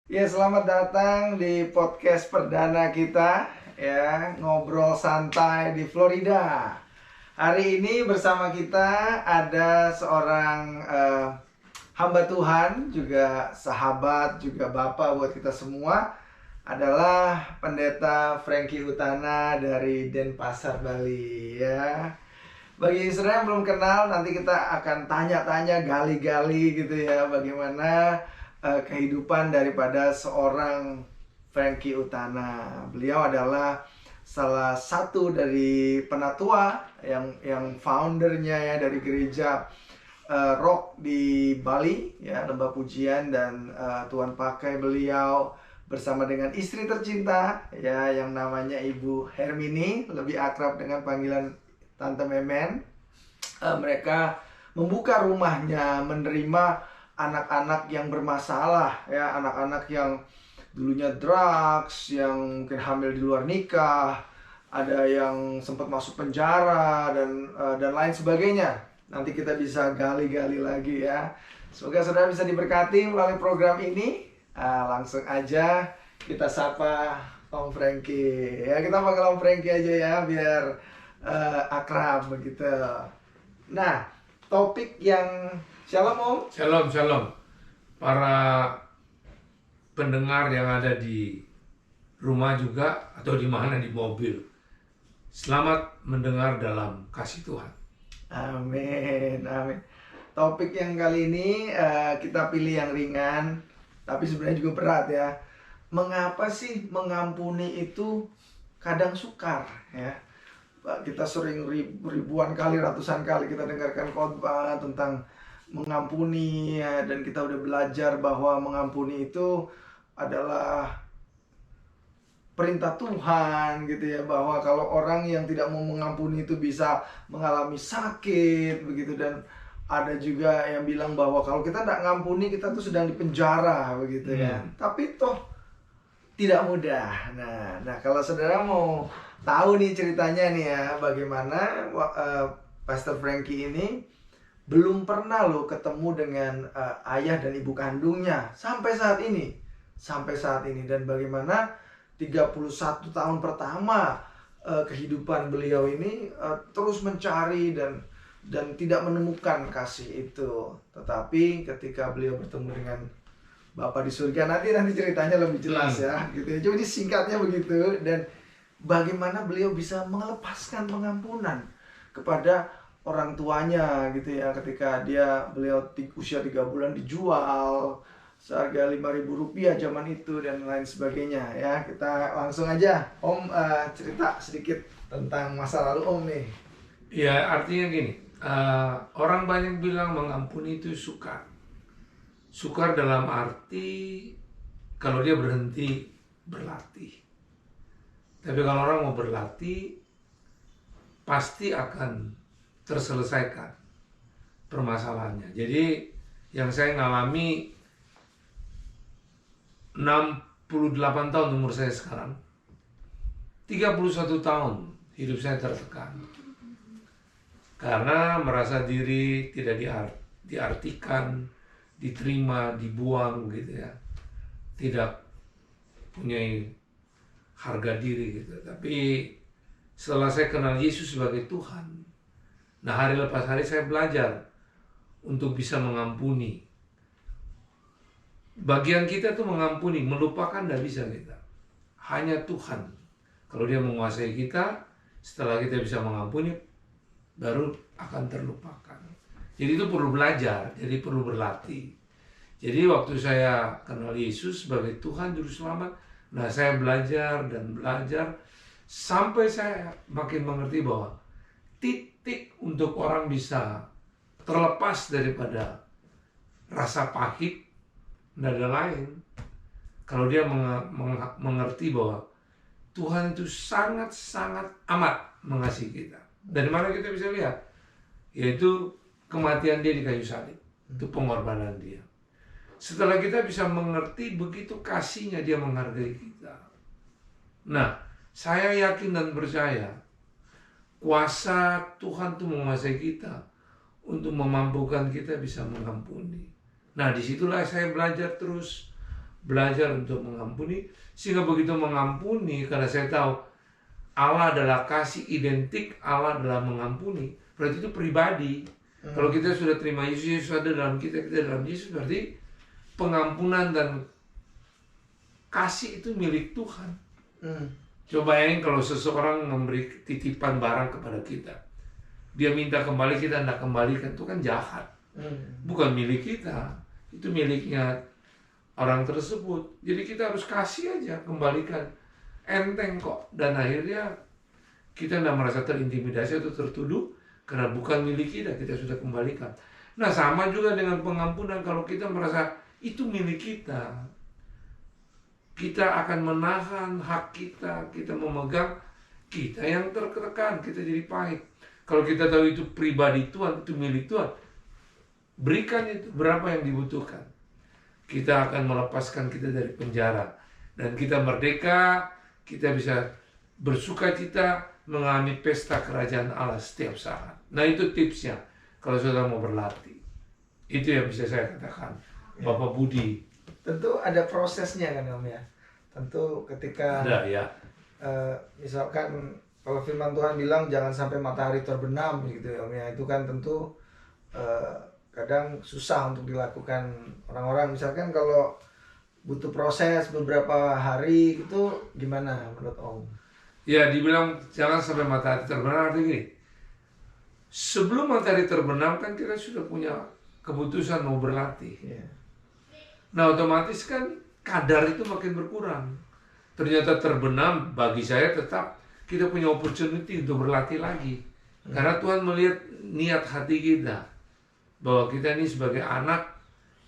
Ya, selamat datang di podcast perdana kita ya, ngobrol santai di Florida. Hari ini bersama kita ada seorang hamba Tuhan, juga sahabat, juga bapak buat kita semua, adalah Pendeta Frankie Utana dari Denpasar, Bali ya. Bagi saudara yang belum kenal, nanti kita akan tanya-tanya, gali-gali gitu ya, bagaimana kehidupan daripada seorang Frankie Utana. Beliau adalah salah satu dari penatua yang foundernya ya dari gereja rock di Bali ya, lembah pujian, dan Tuhan pakai beliau bersama dengan istri tercinta ya yang namanya Ibu Hermini, lebih akrab dengan panggilan Tante Memen. Mereka membuka rumahnya menerima anak-anak yang bermasalah ya, anak-anak yang dulunya drugs, yang mungkin hamil di luar nikah, ada yang sempat masuk penjara dan lain sebagainya. Nanti kita bisa gali-gali lagi ya. Semoga saudara bisa diberkati melalui program ini. Langsung aja kita sapa Om Frankie ya, kita panggil Om Frankie aja ya biar akrab begitu. Nah, topik yang Shalom Om. Shalom, shalom. Para pendengar yang ada di rumah juga atau di mana di mobil. Selamat mendengar dalam kasih Tuhan. Amin, amin. Topik yang kali ini kita pilih yang ringan, tapi sebenarnya juga berat ya. Mengapa sih mengampuni itu kadang sukar ya? Kita sering ribuan kali, ratusan kali kita dengarkan khotbah tentang mengampuni ya, dan kita udah belajar bahwa mengampuni itu adalah perintah Tuhan gitu ya, bahwa kalau orang yang tidak mau mengampuni itu bisa mengalami sakit begitu. Dan ada juga yang bilang bahwa kalau kita tidak ngampuni kita tuh sedang dipenjara begitu ya. Tapi toh tidak mudah. Nah, kalau saudara mau tahu nih ceritanya nih ya, bagaimana Pastor Frankie ini belum pernah loh ketemu dengan ayah dan ibu kandungnya sampai saat ini. Dan bagaimana 31 tahun pertama kehidupan beliau ini terus mencari dan tidak menemukan kasih itu. Tetapi ketika beliau bertemu dengan Bapak di surga, nanti ceritanya lebih jelas ya gitu ya. Jadi singkatnya begitu. Dan bagaimana beliau bisa melepaskan pengampunan kepada orang tuanya gitu ya, ketika beliau usia 3 bulan dijual seharga Rp5.000 zaman itu dan lain sebagainya ya. Kita langsung aja Om cerita sedikit tentang masa lalu Om nih. Ya, artinya gini, orang banyak bilang mengampuni itu sukar. Sukar dalam arti kalau dia berhenti berlatih. Tapi kalau orang mau berlatih, pasti akan terselesaikan permasalahannya. Jadi yang saya ngalami 68 tahun umur saya sekarang, 31 tahun hidup saya tertekan karena merasa diri tidak diartikan, diterima, dibuang gitu ya, tidak punya harga diri gitu. Tapi setelah saya kenal Yesus sebagai Tuhan, nah hari lepas hari saya belajar untuk bisa mengampuni. Bagian kita tuh mengampuni, melupakan tidak bisa kita. Hanya Tuhan. Kalau dia menguasai kita, setelah kita bisa mengampuni, baru akan terlupakan. Jadi itu perlu belajar, jadi perlu berlatih. Jadi waktu saya kenal Yesus sebagai Tuhan Juru Selamat, nah saya belajar dan belajar sampai saya makin mengerti bahwa titik untuk orang bisa terlepas daripada rasa pahit, tidak ada lain. Kalau dia mengerti bahwa Tuhan itu sangat-sangat amat mengasihi kita. Dari mana kita bisa lihat? Yaitu kematian dia di kayu salib. Itu pengorbanan dia. Setelah kita bisa mengerti begitu kasihnya dia menghargai kita. Nah, saya yakin dan percaya kuasa Tuhan itu menguasai kita untuk memampukan kita bisa mengampuni. Nah, disitulah saya belajar terus belajar untuk mengampuni, sehingga begitu mengampuni, karena saya tahu Allah adalah kasih, identik Allah adalah mengampuni, berarti itu pribadi. Kalau kita sudah terima Yesus, Yesus ada dalam kita, kita dalam Yesus, berarti pengampunan dan kasih itu milik Tuhan. Coba bayangin kalau seseorang memberi titipan barang kepada kita, dia minta kembali, kita tidak kembalikan, itu kan jahat. Bukan milik kita, itu miliknya orang tersebut. Jadi kita harus kasih aja, kembalikan. Enteng kok. Dan akhirnya kita tidak merasa terintimidasi atau tertuduh, karena bukan milik kita, kita sudah kembalikan. Nah, sama juga dengan pengampunan. Kalau kita merasa itu milik kita, kita akan menahan hak kita, kita memegang, kita yang tertekan, kita jadi pahit. Kalau kita tahu itu pribadi Tuhan, itu milik Tuhan, berikan itu berapa yang dibutuhkan. Kita akan melepaskan kita dari penjara, dan kita merdeka, kita bisa bersuka cita mengalami pesta kerajaan Allah setiap saat. Nah, itu tipsnya kalau saudara mau berlatih. Itu yang bisa saya katakan, Bapak Budi. Tentu ada prosesnya kan Om ya. Tentu ketika Ada ya. Misalkan kalau firman Tuhan bilang jangan sampai matahari terbenam gitu ya Om ya. Itu kan tentu kadang susah untuk dilakukan orang-orang. Misalkan kalau butuh proses beberapa hari itu gimana menurut Om? Ya, dibilang jangan sampai matahari terbenam, artinya gini. Sebelum matahari terbenam kan kita sudah punya keputusan mau berlatih. Yeah. Nah, otomatis kan kadar itu makin berkurang. Ternyata terbenam, bagi saya tetap kita punya opportunity untuk berlatih lagi. Karena Tuhan melihat niat hati kita, bahwa kita ini sebagai anak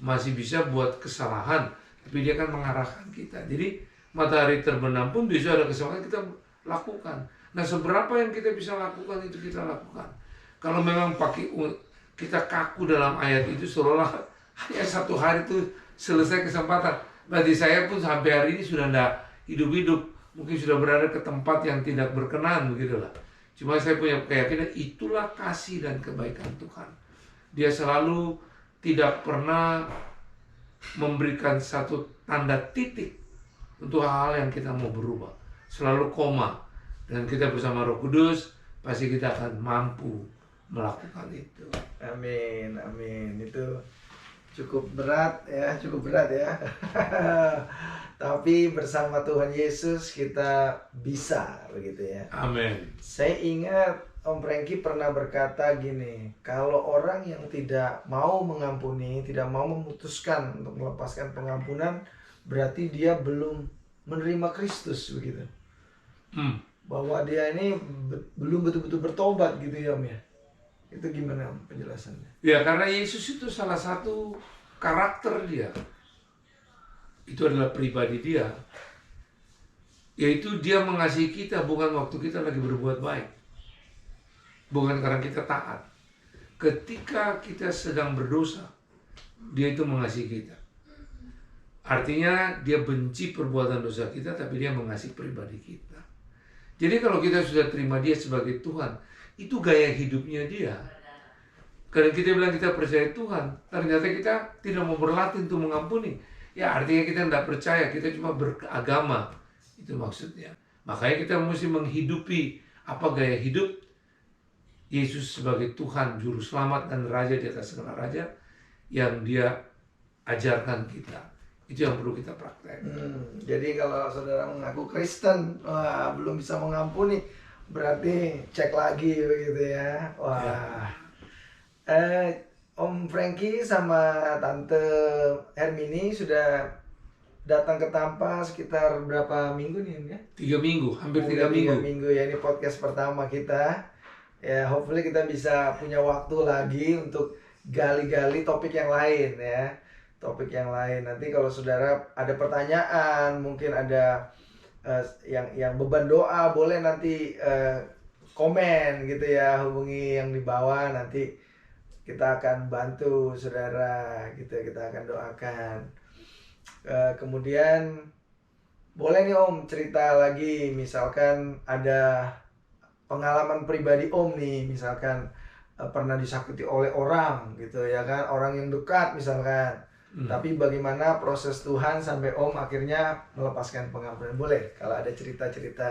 masih bisa buat kesalahan, tapi dia kan mengarahkan kita. Jadi matahari terbenam pun bisa ada kesempatan kita lakukan. Nah, seberapa yang kita bisa lakukan itu kita lakukan. Kalau memang kita kaku dalam ayat itu, seolah hanya satu hari itu selesai kesempatan. Berarti saya pun sampai hari ini sudah tidak hidup-hidup, mungkin sudah berada ke tempat yang tidak berkenan, begitulah. Cuma saya punya keyakinan itulah kasih dan kebaikan Tuhan. Dia selalu tidak pernah memberikan satu tanda titik untuk hal-hal yang kita mau berubah. Selalu koma. Dan kita bersama Roh Kudus pasti kita akan mampu melakukan itu. Amin, amin. Itu cukup berat ya, cukup berat ya. Tapi bersama Tuhan Yesus kita bisa, begitu ya. Amin. Saya ingat Om Franky pernah berkata gini, kalau orang yang tidak mau mengampuni, tidak mau memutuskan untuk melepaskan pengampunan, berarti dia belum menerima Kristus, begitu. Bahwa dia ini belum betul-betul bertobat gitu ya Om ya. Itu gimana Om penjelasannya? Ya, karena Yesus itu salah satu karakter dia. Itu adalah pribadi dia. Yaitu dia mengasihi kita bukan waktu kita lagi berbuat baik. Bukan karena kita taat. Ketika kita sedang berdosa, dia itu mengasihi kita. Artinya dia benci perbuatan dosa kita, tapi dia mengasihi pribadi kita. Jadi kalau kita sudah terima dia sebagai Tuhan, itu gaya hidupnya dia. Karena kita bilang kita percaya Tuhan, ternyata kita tidak mau berlatih untuk mengampuni. Ya, artinya kita tidak percaya, kita cuma beragama. Itu maksudnya. Makanya kita mesti menghidupi apa gaya hidup Yesus sebagai Tuhan, Juru Selamat dan Raja di atas segala Raja yang dia ajarkan kita. Itu yang perlu kita praktek. Jadi kalau saudara mengaku Kristen, wah, belum bisa mengampuni, berarti cek lagi begitu ya. Wah. Om Franky sama Tante Hermini sudah datang ke Tampa sekitar berapa minggu nih Om ya? 3 minggu, hampir 3 minggu. 3 minggu. minggu ya, ini podcast pertama kita. Ya, hopefully kita bisa punya waktu lagi untuk gali-gali topik yang lain ya. Topik yang lain. Nanti kalau saudara ada pertanyaan, mungkin ada yang beban doa, boleh nanti komen gitu ya, hubungi yang di bawah, nanti kita akan bantu saudara gitu, kita akan doakan. Kemudian boleh nih Om cerita lagi, misalkan ada pengalaman pribadi Om nih, misalkan pernah disakiti oleh orang gitu ya kan, orang yang dekat misalkan. Tapi bagaimana proses Tuhan sampai Om akhirnya melepaskan pengampunan? Boleh kalau ada cerita-cerita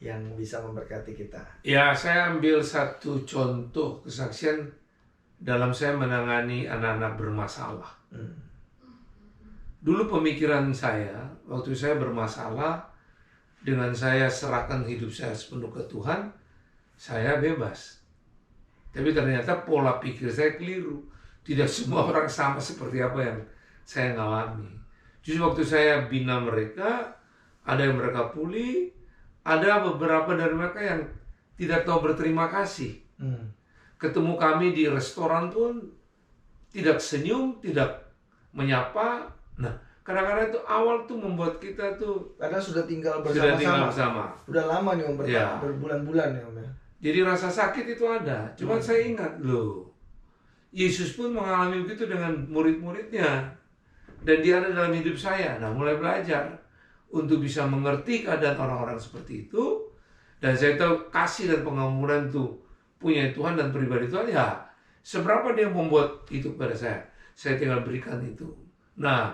yang bisa memberkati kita. Ya, saya ambil satu contoh kesaksian dalam saya menangani anak-anak bermasalah. Dulu pemikiran saya, waktu saya bermasalah, dengan saya serahkan hidup saya sepenuh ke Tuhan, saya bebas. Tapi ternyata pola pikir saya keliru. Tidak semua orang sama seperti apa yang saya alami. Justru waktu saya bina mereka, ada yang mereka pulih, ada beberapa dari mereka yang tidak tahu berterima kasih. Ketemu kami di restoran pun tidak senyum, tidak menyapa. Nah, kadang-kadang itu awal tuh membuat kita tuh Karena sudah tinggal sudah tinggal bersama-sama. bersama. Udah lama nih Om, Ya. berbulan-bulan ya Om ya. Jadi rasa sakit itu ada. Cuma saya ingat loh, Yesus pun mengalami begitu dengan murid-muridnya. Dan dia ada dalam hidup saya. Nah, mulai belajar untuk bisa mengerti keadaan orang-orang seperti itu. Dan saya tahu kasih dan pengampunan itu punya Tuhan dan pribadi Tuhan. Ya, seberapa dia membuat itu kepada saya tinggal berikan itu. Nah,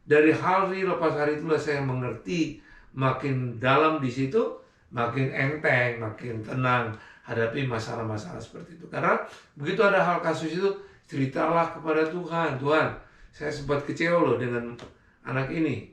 dari hari lepas hari itulah saya mengerti, makin dalam di situ, makin enteng, makin tenang hadapi masalah-masalah seperti itu. Karena begitu ada hal kasus itu, ceritalah kepada Tuhan. Tuhan, saya sempat kecewa loh dengan anak ini.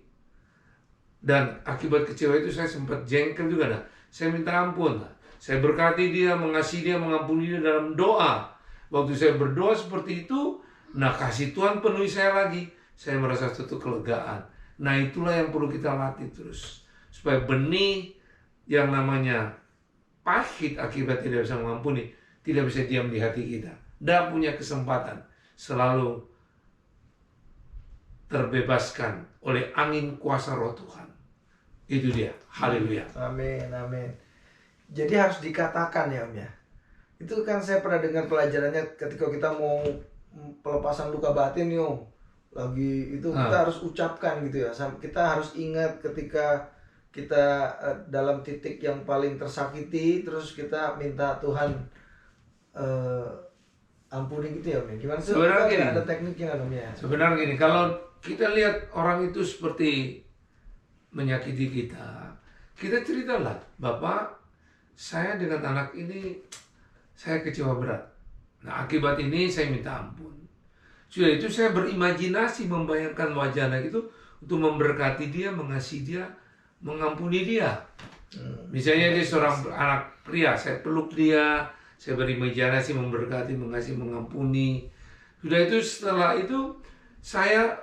Dan akibat kecewa itu saya sempat jengkel juga. Nah, saya minta ampun. Saya berkati dia, mengasihi dia, mengampuni dia dalam doa. Waktu saya berdoa seperti itu, nah kasih Tuhan penuhi saya lagi. Saya merasa suatu kelegaan. Nah, itulah yang perlu kita latih terus. Supaya benih yang namanya pahit akibat tidak bisa mengampuni, tidak bisa diam di hati kita. Dan punya kesempatan selalu terbebaskan oleh angin kuasa roh Tuhan. Itu dia. Haleluya. Amin, amin. Jadi harus dikatakan ya Om ya. Itu kan saya pernah dengar pelajarannya ketika kita mau pelepasan luka batin nih Om. Lagi itu kita harus ucapkan gitu ya. Kita harus ingat ketika kita dalam titik yang paling tersakiti, terus kita minta Tuhan ampuni gitu ya Om ya. Gimana sih? Sebenarnya gini, ada tekniknya Om ya. Sebenarnya gini, kalau kita lihat orang itu seperti menyakiti kita, kita ceritalah, Bapak, saya dengan anak ini saya kecewa berat. Nah, akibat ini saya minta ampun. Sudah itu saya berimajinasi membayangkan wajah anak itu untuk memberkati dia, mengasihi dia, mengampuni dia. Misalnya dia seorang anak pria, saya peluk dia, saya berimajinasi memberkati, mengasihi, mengampuni. Sudah itu setelah itu saya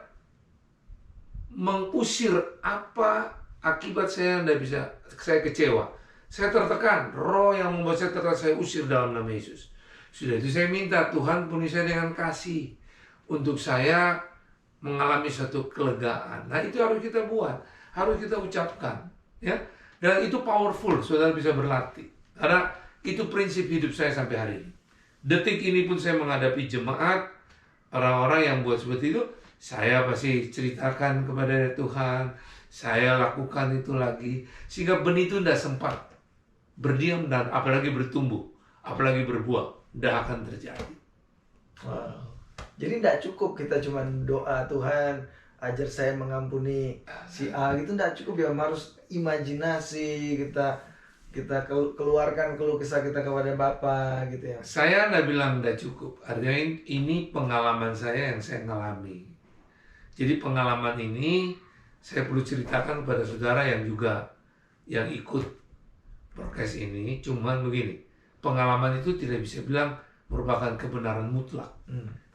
mengusir apa akibat saya tidak bisa, saya kecewa. Saya tertekan, roh yang membuat saya tertekan saya usir dalam nama Yesus. Sudah itu saya minta Tuhan penuhi saya dengan kasih untuk saya mengalami satu kelegaan. Nah, itu harus kita buat, harus kita ucapkan, ya. Dan itu powerful, saudara bisa berlatih. Karena itu prinsip hidup saya sampai hari ini. Detik ini pun saya menghadapi jemaat, orang-orang yang buat seperti itu, saya pasti ceritakan kepada Tuhan, saya lakukan itu lagi, sehingga benih itu tidak sempat berdiam dan apalagi bertumbuh, apalagi berbuah, tidak akan terjadi. Wow. Jadi tidak cukup kita cuma doa Tuhan ajar saya mengampuni si A gitu, tidak cukup ya, harus imajinasi, kita keluarkan keluh kesah kita kepada Bapa gitu ya. Saya tidak bilang tidak cukup, artinya ini pengalaman saya yang saya alami. Jadi pengalaman ini saya perlu ceritakan kepada saudara yang juga yang ikut podcast ini. Cuman begini, pengalaman itu tidak bisa bilang merupakan kebenaran mutlak.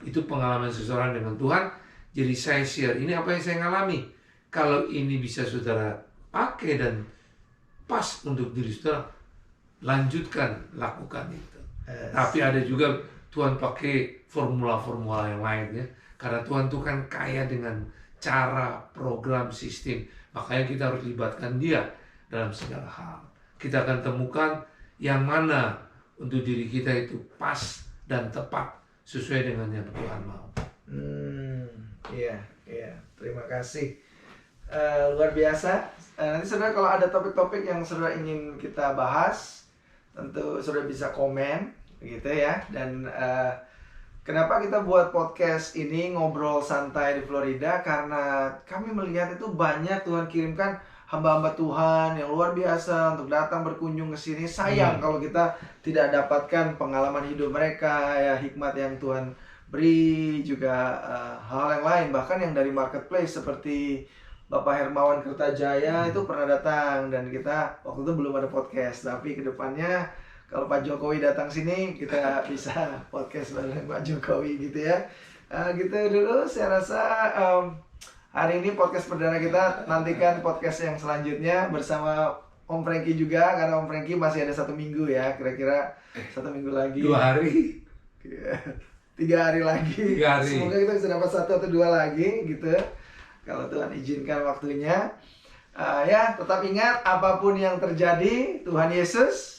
Itu pengalaman seseorang dengan Tuhan. Jadi saya share ini apa yang saya alami. Kalau ini bisa saudara pakai dan pas untuk diri saudara, lanjutkan, lakukan itu. Tapi ada juga Tuhan pakai formula-formula yang lain ya. Karena Tuhan itu kan kaya dengan cara, program, sistem. Makanya kita harus libatkan dia dalam segala hal. Kita akan temukan yang mana untuk diri kita itu pas dan tepat sesuai dengan yang Tuhan mau. Iya. Terima kasih. Luar biasa. Nanti saudara kalau ada topik-topik yang saudara ingin kita bahas, tentu saudara bisa komen, gitu ya. Dan Kenapa kita buat podcast ini ngobrol santai di Florida? Karena kami melihat itu banyak Tuhan kirimkan hamba-hamba Tuhan yang luar biasa untuk datang berkunjung ke sini. Sayang kalau kita tidak dapatkan pengalaman hidup mereka, ya hikmat yang Tuhan beri, juga hal yang lain, bahkan yang dari marketplace seperti Bapak Hermawan Kertajaya itu pernah datang, dan kita waktu itu belum ada podcast. Tapi kedepannya kalau Pak Jokowi datang sini, kita bisa podcast bareng Pak Jokowi gitu ya. Gitu dulu saya rasa hari ini podcast perdana kita. Nantikan podcast yang selanjutnya bersama Om Frankie juga, karena Om Frankie masih ada 1 minggu ya, kira-kira 1 minggu lagi. 2 hari. 3 hari lagi. 3 hari. Semoga kita bisa dapat 1 atau 2 lagi gitu, kalau Tuhan izinkan waktunya. Ya, tetap ingat apapun yang terjadi, Tuhan Yesus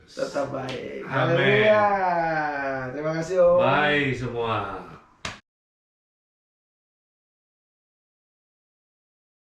tetap baik. Amin. Haleluya. Terima kasih Om. Bye semua.